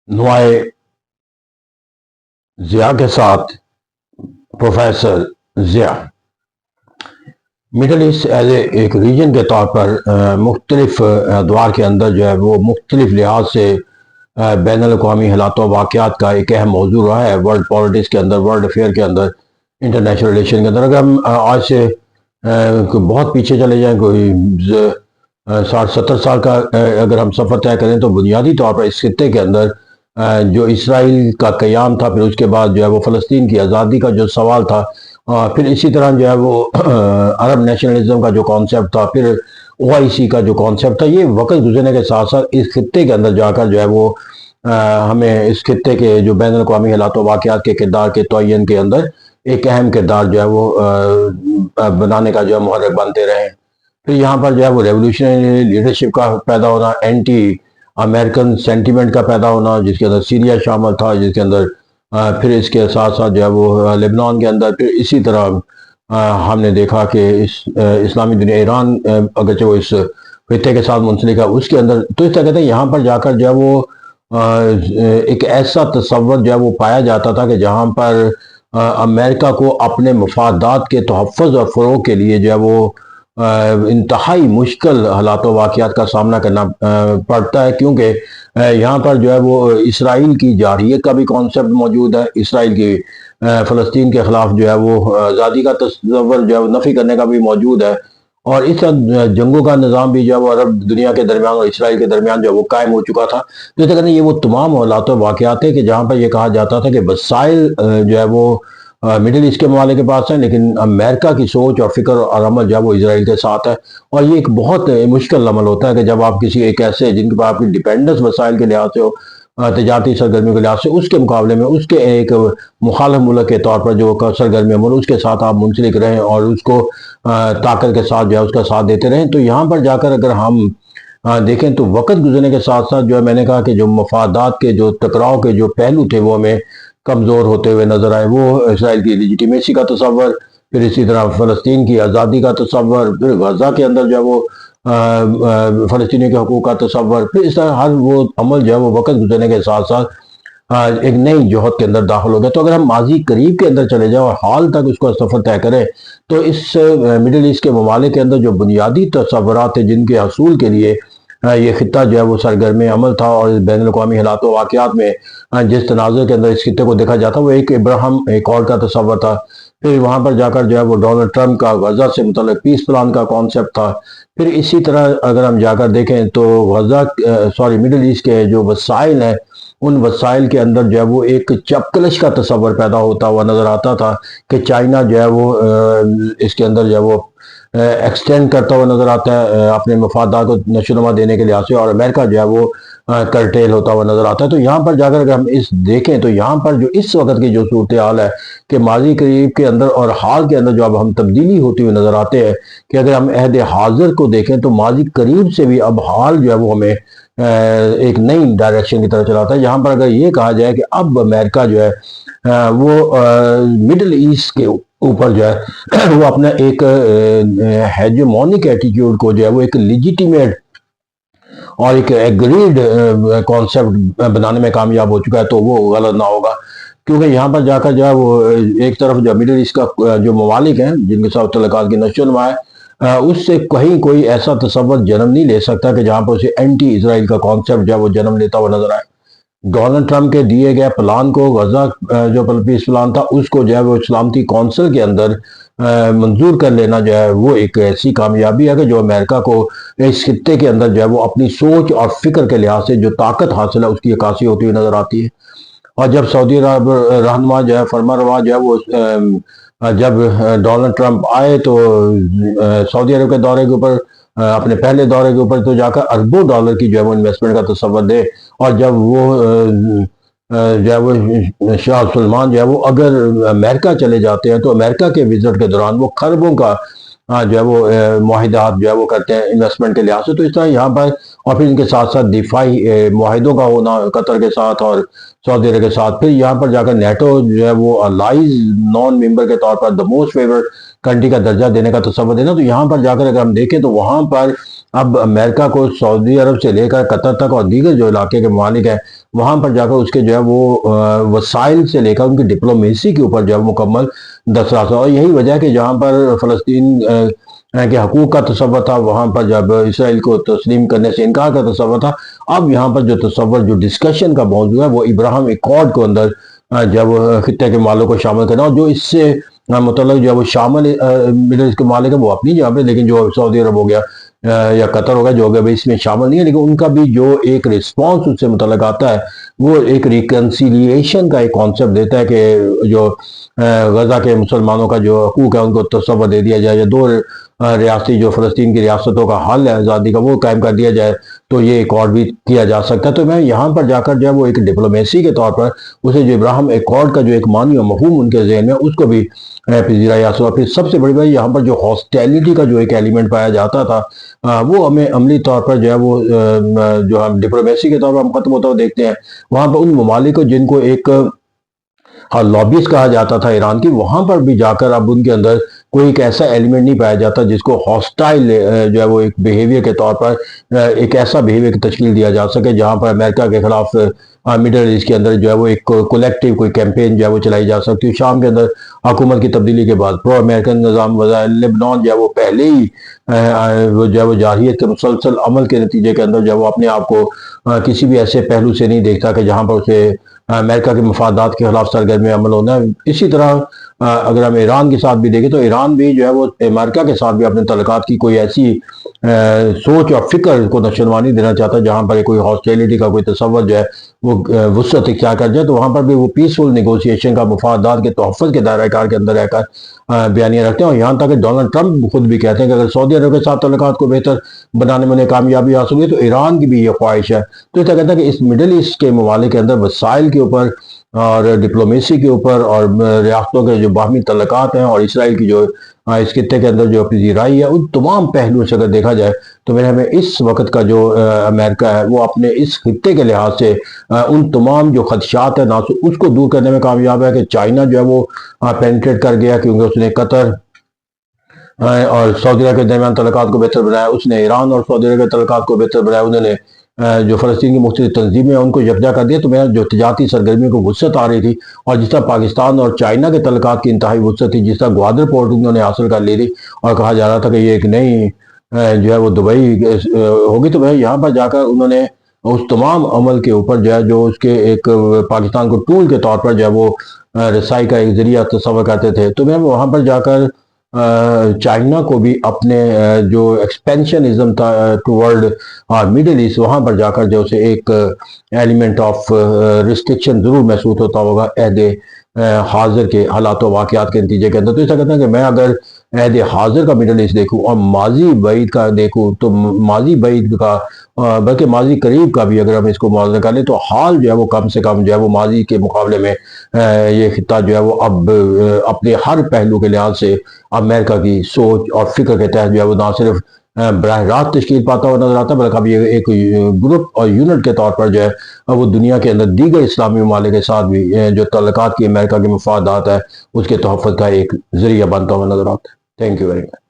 نوائے ضیاء کے ساتھ professor Zia middle east as ایک ریجن کے طور پر مختلف ادوار کے اندر جو ہے وہ مختلف لحاظ سے بین الاقوامی حالات و واقعات کا ایک اہم موضوع رہا ہے ورلڈ پالیٹکس کے اندر، ورلڈ افیئر کے اندر، انٹرنیشنل ریلیشن کے اندر۔ اگر ہم آج سے بہت پیچھے چلے جائیں، کوئی 60-70 سال کا اگر ہم سفر طے کریں، تو بنیادی طور پر اس خطے کے اندر جو اسرائیل کا قیام تھا، پھر اس کے بعد جو ہے وہ فلسطین کی آزادی کا جو سوال تھا، پھر اسی طرح جو ہے وہ عرب نیشنلزم کا جو کانسیپٹ تھا، پھر OIC کا جو کانسیپٹ تھا، یہ وقت گزرنے کے ساتھ ساتھ اس خطے کے اندر جا کر جو ہے وہ ہمیں اس خطے کے جو بین الاقوامی حالات و واقعات کے کردار کے تعین کے اندر ایک اہم کردار جو ہے وہ بنانے کا جو ہے محرک بنتے رہے۔ پھر یہاں پر جو ہے وہ ریولوشنری لیڈرشپ کا پیدا ہونا، اینٹی امریکن سینٹیمنٹ کا پیدا ہونا، جس کے اندر سیریا شامل تھا، جس کے اندر پھر اس کے ساتھ ساتھ جو ہے وہ لبنان کے اندر، پھر اسی طرح ہم نے دیکھا کہ اسلامی دنیا ایران اگرچہ وہ اس خطے کے ساتھ منسلک ہے، اس کے اندر تو اس طرح کہتے ہیں یہاں پر جا کر جو ہے وہ ایک ایسا تصور جو ہے وہ پایا جاتا تھا کہ جہاں پر امریکہ کو اپنے مفادات کے تحفظ اور فروغ کے لیے جو ہے وہ انتہائی مشکل حالات و واقعات کا سامنا کرنا پڑتا ہے، کیونکہ یہاں پر جو ہے وہ اسرائیل کی جارحیت کا بھی کانسیپٹ موجود ہے، اسرائیل کی فلسطین کے خلاف جو ہے وہ آزادی کا تصور جو ہے نفی کرنے کا بھی موجود ہے، اور اس طرح جنگوں کا نظام بھی جو ہے وہ عرب دنیا کے درمیان اور اسرائیل کے درمیان جو ہے وہ قائم ہو چکا تھا۔ جیسے کہ یہ وہ تمام حالات و واقعات ہیں کہ جہاں پر یہ کہا جاتا تھا کہ وسائل جو ہے وہ مڈل ایسٹ کے ممالک کے پاس ہیں، لیکن امریکہ کی سوچ اور فکر اور عمل جو ہے وہ اسرائیل کے ساتھ ہے، اور یہ ایک بہت مشکل عمل ہوتا ہے کہ جب آپ کسی ایک ایسے جن کے پاس آپ کی ڈیپینڈنس وسائل کے لحاظ سے ہو، تجارتی سرگرمیوں کے لحاظ سے، اس کے مقابلے میں اس کے ایک مخالف ملک کے طور پر جو سرگرمی عمل اس کے ساتھ آپ منسلک رہیں اور اس کو طاقت کے ساتھ جو ہے اس کا ساتھ دیتے رہیں۔ تو یہاں پر جا کر اگر ہم دیکھیں تو وقت گزرنے کے ساتھ ساتھ جو ہے میں نے کہا کہ جو مفادات کے جو ٹکراؤ کے جو پہلو تھے وہ ہمیں کمزور ہوتے ہوئے نظر آئے، وہ اسرائیل کی لیجیٹیمیسی کا تصور، پھر اسی طرح فلسطین کی آزادی کا تصور، پھر غزہ کے اندر جو ہے وہ فلسطینیوں کے حقوق کا تصور، پھر اس طرح ہر وہ عمل جو ہے وہ وقت گزرنے کے ساتھ ساتھ ایک نئی جوہت کے اندر داخل ہو گیا۔ تو اگر ہم ماضی قریب کے اندر چلے جائیں اور حال تک اس کو سفر طے کریں، تو اس مڈل ایسٹ کے ممالک کے اندر جو بنیادی تصورات تھے جن کے حصول کے لیے یہ خطہ جو ہے وہ سرگرم عمل تھا، اور بین الاقوامی حالات و واقعات میں جس تناظر کے اندر اس خطے کو دیکھا جاتا وہ ایک ابراہم ایکارڈ کا تصور تھا، پھر وہاں پر جا کر جو ہے وہ ڈونلڈ ٹرمپ کا غزہ سے متعلق پیس پلان کا کانسیپٹ تھا، پھر اسی طرح اگر ہم جا کر دیکھیں تو مڈل ایسٹ کے جو وسائل ہیں ان وسائل کے اندر جو ہے وہ ایک چپکلش کا تصور پیدا ہوتا ہوا نظر آتا تھا کہ چائنا جو ہے وہ اس کے اندر جو ہے وہ ایکسٹینڈ کرتا ہوا نظر آتا ہے اپنے مفادات کو نشوونما دینے کے لحاظ سے، اور امریکہ جو ہے وہ کرٹیل ہوتا ہوا نظر آتا ہے۔ تو یہاں پر جا کر اگر ہم اس دیکھیں تو یہاں پر جو اس وقت کی جو صورتحال ہے کہ ماضی قریب کے اندر اور حال کے اندر جو اب ہم تبدیلی ہوتی ہوئی نظر آتے ہیں، کہ اگر ہم عہد حاضر کو دیکھیں تو ماضی قریب سے بھی اب حال جو ہے وہ ہمیں ایک نئی ڈائریکشن کی طرف چلاتا ہے۔ یہاں پر اگر یہ کہا جائے کہ اب امریکہ جو ہے وہ مڈل ایسٹ کے اوپر جو ہے وہ اپنا ایک ہیجمونک ایٹیٹیوڈ کو جو ہے وہ ایک لیجیٹیمیٹ اور ایک ایگریڈ کانسیپٹ بنانے میں کامیاب ہو چکا ہے، تو وہ غلط نہ ہوگا، کیونکہ یہاں پر جا کر جو ہے وہ ایک طرف جو مڈل ایسٹ کا جو ممالک ہیں جن کے ساتھ تعلقات کی نشو و نما ہے، اس سے کہیں کوئی ایسا تصور جنم نہیں لے سکتا کہ جہاں پر اسے اینٹی اسرائیل کا کانسیپٹ جو ہے وہ جنم لیتا ہوا نظر آئے۔ ڈونلڈ ٹرمپ کے دیے گئے پلان کو، غزہ جو پیس پلان تھا، اس کو جو ہے وہ سلامتی کونسل کے اندر منظور کر لینا جو ہے وہ ایک ایسی کامیابی ہے کہ جو امریکہ کو اس خطے کے اندر جو ہے وہ اپنی سوچ اور فکر کے لحاظ سے جو طاقت حاصل ہے اس کی عکاسی ہوتی ہوئی نظر آتی ہے۔ اور جب سعودی عرب رہنما جو ہے فرما روا جو ہے وہ جب ڈونلڈ ٹرمپ آئے تو سعودی عرب کے دورے کے اوپر، اپنے پہلے دورے کے اوپر، تو جا کر اربوں ڈالر کی جو ہے وہ انویسٹمنٹ کا تصور دے، اور جب وہ جو ہے وہ شاہ سلمان جو ہے وہ اگر امریکہ چلے جاتے ہیں تو امریکہ کے وزٹ کے دوران وہ خربوں کا جو ہے وہ معاہدات جو ہے وہ کرتے ہیں انویسٹمنٹ کے لحاظ سے۔ تو اس طرح یہاں پر اور پھر ان کے ساتھ ساتھ دفاعی معاہدوں کا ہونا قطر کے ساتھ اور سعودی عرب کے ساتھ، پھر یہاں پر جا کر نیٹو جو ہے وہ الائز نان ممبر کے طور پر دا موسٹ فیورڈ کنٹری کا درجہ دینے کا تصور دینا۔ تو یہاں پر جا کر اگر ہم دیکھیں تو وہاں پر اب امریکہ کو سعودی عرب سے لے کر قطر تک اور دیگر جو علاقے کے ممالک ہیں وہاں پر جا کر اس کے جو ہے وہ وسائل سے لے کر ان کی ڈپلومیسی کے اوپر جو ہے مکمل دسترس ہے۔ اور یہی وجہ ہے کہ جہاں پر فلسطین کے حقوق کا تصور تھا، وہاں پر جب اسرائیل کو تسلیم کرنے سے انکار کا تصور تھا، اب یہاں پر جو تصور جو ڈسکشن کا موضوع ہے وہ ابراہیم ایکارڈ کو اندر جب خطے کے ممالک کو شامل کرنا، اور جو اس سے متعلق جو ہے وہ شامل مڈل ایسٹ کے ممالک ہے وہ اپنی جگہ پہ، لیکن جو سعودی عرب ہو گیا یا قطر ہو گیا جو کہ اس میں شامل نہیں ہے، لیکن ان کا بھی جو ایک رسپانس اس سے متعلق آتا ہے وہ ایک ریکنسیلیشن کا ایک کانسیپٹ دیتا ہے کہ جو غزہ کے مسلمانوں کا جو حقوق ہے ان کو تصور دے دیا جائے، یا دو ریاستی جو فلسطین کی ریاستوں کا حل ہے آزادی کا وہ قائم کر دیا جائے، تو یہ ایکارڈ بھی کیا جا سکتا ہے۔ تو میں یہاں پر جا کر جو ہے وہ ایک ڈپلومیسی کے طور پر اسے جو ابراہیم ایکارڈ کا جو ایک معنی و مفہوم ان کے ذہن میں اس کو بھی پذیرا جا سکتا۔ پھر سب سے بڑی بات یہاں پر جو ہاسٹیلٹی کا جو ایک ایلیمنٹ پایا جاتا تھا وہ ہمیں عملی طور پر جو ہے وہ جو ہم ڈپلومیسی کے طور پر ہم ختم ہوتا ہوا دیکھتے ہیں۔ وہاں پر ان ممالک کو جن کو ایک لابیز کہا جاتا تھا ایران کی، وہاں پر بھی جا کر اب ان کے اندر کوئی ایک ایسا ایلیمنٹ نہیں پایا جاتا جس کو ہاسٹائل جو ہے وہ ایک بیہیویئر کے طور پر ایک ایسا بیہیویئر کی تشکیل دیا جا سکے جہاں پر امریکہ کے خلاف مڈل ایسٹ کے اندر جو ہے وہ ایک کولیکٹیو کوئی کیمپین جو ہے وہ چلائی جا سکتی ہے۔ شام کے اندر حکومت کی تبدیلی کے بعد پرو امریکن نظام لبنان جو ہے وہ پہلے ہی جو ہے وہ جارحیت کے مسلسل عمل کے نتیجے کے اندر جو ہے وہ اپنے آپ کو کسی بھی ایسے پہلو سے نہیں دیکھتا کہ جہاں پر اسے امریکہ کے مفادات کے خلاف سرگرمی عمل ہونا ہے۔ اسی طرح اگر ہم ایران کے ساتھ بھی دیکھیں تو ایران بھی جو ہے وہ امریکہ کے ساتھ بھی اپنے تعلقات کی کوئی ایسی سوچ اور فکر کو نشوانی دینا چاہتا ہے جہاں پر کوئی ہاسٹیلٹی کا کوئی تصور جو ہے وہ وسعت اختیار کر جائے، تو وہاں پر بھی وہ پیسفل نیگوسیشن کا مفادات کے تحفظ کے دائرہ کار کے اندر رہ کر بیانیہ رکھتے ہیں۔ اور یہاں تک کہ ڈونلڈ ٹرمپ خود بھی کہتے ہیں کہ اگر سعودی عرب کے ساتھ تعلقات کو بہتر بنانے میں انہیں کامیابی حاصل ہوئی تو ایران کی بھی یہ خواہش ہے۔ تو اس طرح کہتا ہے کہ اس مڈل ایسٹ کے ممالک کے اندر وسائل کے اوپر اور ڈپلومیسی کے اوپر اور ریاستوں کے جو باہمی تعلقات ہیں اور اسرائیل کی جو اس خطے کے اندر جو پذیرائی ہے، ان تمام پہلوؤں سے اگر دیکھا جائے تو میرے ہمیں اس وقت کا جو امریکہ ہے وہ اپنے اس خطے کے لحاظ سے ان تمام جو خدشات ہیں اس کو دور کرنے میں کامیاب ہے کہ چائنا جو ہے وہ پینٹریٹ کر گیا کیونکہ اس نے قطر اور سعودی عرب کے درمیان تعلقات کو بہتر بنایا، اس نے ایران اور سعودی عرب کے تعلقات کو بہتر بنایا، انہوں نے جو فلسطین کی مختلف تنظیمیں ہیں ان کو یکجا کر دیا۔ تو میرا جو تجارتی سرگرمیوں کو وسعت آ رہی تھی، اور جس طرح پاکستان اور چائنا کے تعلقات کی انتہائی وسعت تھی، جس طرح گوادر پورٹ انہوں نے حاصل کر لی تھی اور کہا جا رہا تھا کہ یہ ایک نئی جو ہے وہ دبئی ہوگی، تو یہاں پر جا کر انہوں نے اس تمام عمل کے اوپر جو ہے جو اس کے ایک پاکستان کو ٹول کے طور پر جو ہے وہ رسائی کا ایک ذریعہ تصور کرتے تھے، تو میں وہاں پر جا کر چائنا کو بھی اپنے جو ایکسپینشنزم تھا ٹورڈ مڈل ایسٹ، وہاں پر جا کر جو اسے ایک ایلیمنٹ آف ریسٹرکشن ضرور محسوس ہوتا ہوگا عہد حاضر کے حالات و واقعات کے نتیجے کے اندر۔ تو ایسا کہتے ہیں کہ میں اگر عہد حاضر کا مڈل ایسٹ دیکھوں اور ماضی بعید کا دیکھوں تو ماضی بعید کا بلکہ ماضی قریب کا بھی اگر ہم اس کو موازنہ کر لیں تو حال جو ہے وہ کم سے کم جو ہے وہ ماضی کے مقابلے میں یہ خطہ جو ہے وہ اب اپنے ہر پہلو کے لحاظ سے امریکہ کی سوچ اور فکر کے تحت جو ہے وہ نہ صرف براہ راست تشکیل پاتا ہوا نظر آتا ہے بلکہ اب یہ ایک گروپ اور یونٹ کے طور پر جو ہے وہ دنیا کے اندر دیگر اسلامی ممالک کے ساتھ بھی جو تعلقات کی امریکہ کے مفادات ہے اس کے تحفظ کا ایک ذریعہ بنتا ہوا نظر آتا ہے۔ Thank you very much.